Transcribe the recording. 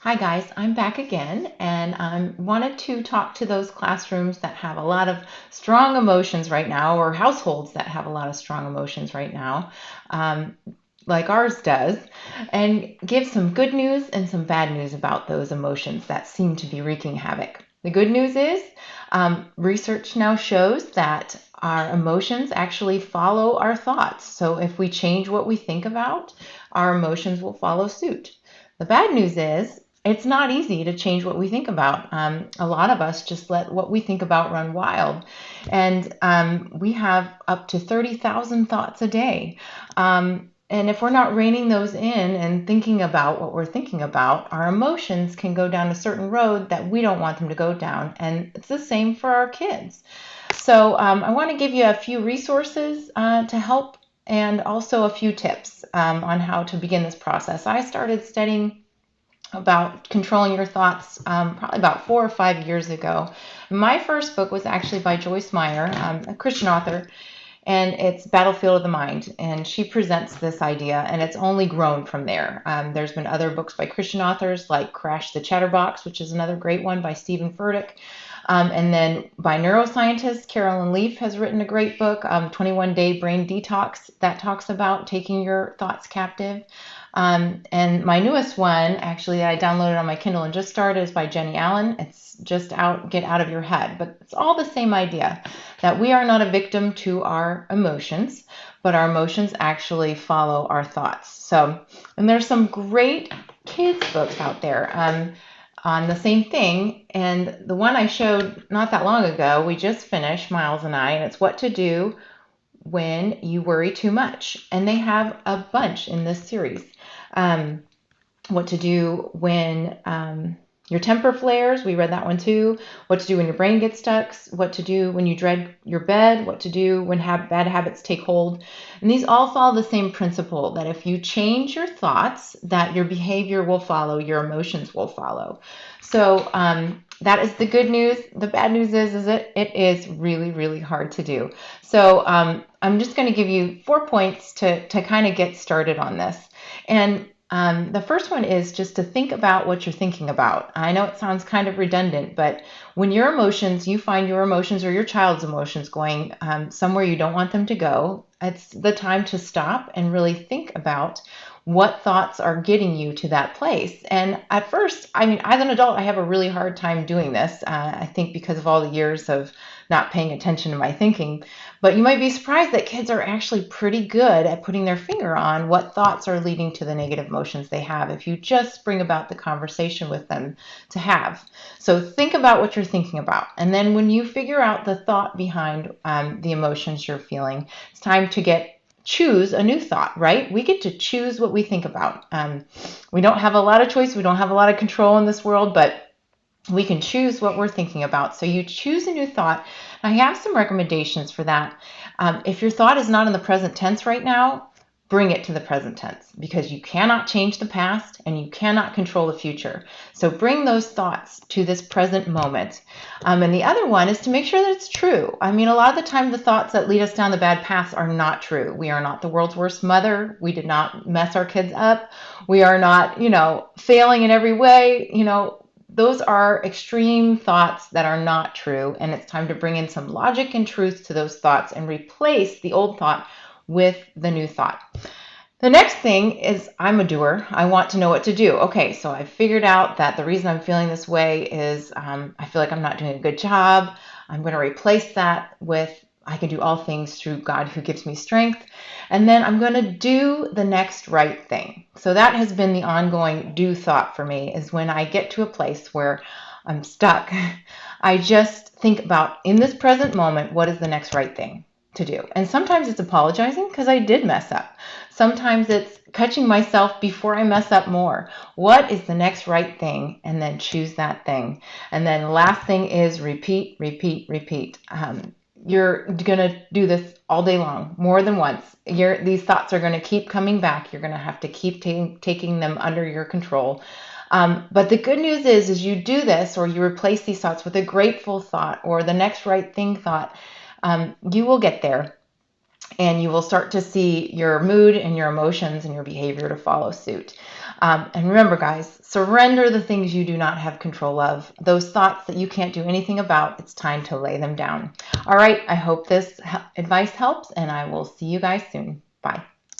Hi guys, I'm back again and I wanted to talk to those classrooms that have a lot of strong emotions right now, or households that have a lot of strong emotions right now, um, like ours does, and give some good news and some bad news about those emotions that seem to be wreaking havoc. The good news is research now shows that our emotions actually follow our thoughts. So if we change what we think about, our emotions will follow suit. The bad news is it's not easy to change what we think about. A lot of us just let what we think about run wild. And we have up to 30,000 thoughts a day. And if we're not reining those in and thinking about what we're thinking about, our emotions can go down a certain road that we don't want them to go down. And it's the same for our kids. So I want to give you a few resources to help and also a few tips on how to begin this process. I started studying about controlling your thoughts probably about 4 or 5 years ago. My first book was actually by Joyce Meyer, a Christian author, and it's Battlefield of the Mind. And she presents this idea, and it's only grown from there. There's been other books by Christian authors like Crash the Chatterbox, which is another great one by Stephen Furtick. And then by neuroscientist Carolyn Leaf has written a great book, 21 Day Brain Detox, that talks about taking your thoughts captive. And my newest one, actually, that I downloaded on my Kindle and just started, is by Jenny Allen. It's just out, Get Out of Your Head. But it's all the same idea that we are not a victim to our emotions, but our emotions actually follow our thoughts. So, and there's some great kids books out there on the same thing. And the one I showed not that long ago, we just finished, Miles and I, and it's What to Do When You Worry Too Much. And they have a bunch in this series. What to do when your temper flares. We read that one too. What to do when your brain gets stuck. What to do when you dread your bed. What to do when bad habits take hold. And these all follow the same principle that if you change your thoughts, that your behavior will follow, your emotions will follow. So that is the good news. The bad news is it is really, really hard to do. So I'm just going to give you 4 points to kind of get started on this. And the first one is just to think about what you're thinking about. I know it sounds kind of redundant, but when you find your emotions or your child's emotions going somewhere you don't want them to go, it's the time to stop and really think about what thoughts are getting you to that place. And at first, I mean, as an adult, I have a really hard time doing this. I think because of all the years of not paying attention to my thinking. But you might be surprised that kids are actually pretty good at putting their finger on what thoughts are leading to the negative emotions they have if you just bring about the conversation with them to have. So think about what you're thinking about. And then when you figure out the thought behind the emotions you're feeling, it's time to choose a new thought, right? We get to choose what we think about. We don't have a lot of choice. We don't have a lot of control in this world, but we can choose what we're thinking about. So you choose a new thought. I have some recommendations for that. If your thought is not in the present tense right now, bring it to the present tense, because you cannot change the past and you cannot control the future. So bring those thoughts to this present moment. And the other one is to make sure that it's true. I mean, a lot of the time the thoughts that lead us down the bad paths are not true. We are not the world's worst mother. We did not mess our kids up. We are not, failing in every way. Those are extreme thoughts that are not true, and it's time to bring in some logic and truth to those thoughts and replace the old thought with the new thought. The next thing is, I'm a doer. I want to know what to do. Okay, so I figured out that the reason I'm feeling this way is I feel like I'm not doing a good job. I'm going to replace that with I can do all things through God who gives me strength. And then I'm going to do the next right thing. So that has been the ongoing do thought for me, is when I get to a place where I'm stuck, I just think about, in this present moment, what is the next right thing to do? And sometimes it's apologizing because I did mess up. Sometimes it's catching myself before I mess up more. What is the next right thing? And then choose that thing. And then the last thing is repeat, repeat, repeat. You're going to do this all day long, more than once. These thoughts are going to keep coming back. You're going to have to keep taking them under your control. But the good news is you do this, or you replace these thoughts with a grateful thought or the next right thing thought, you will get there. And you will start to see your mood and your emotions and your behavior to follow suit. And remember, guys, surrender the things you do not have control of. Those thoughts that you can't do anything about, it's time to lay them down. All right, I hope this advice helps, and I will see you guys soon. Bye.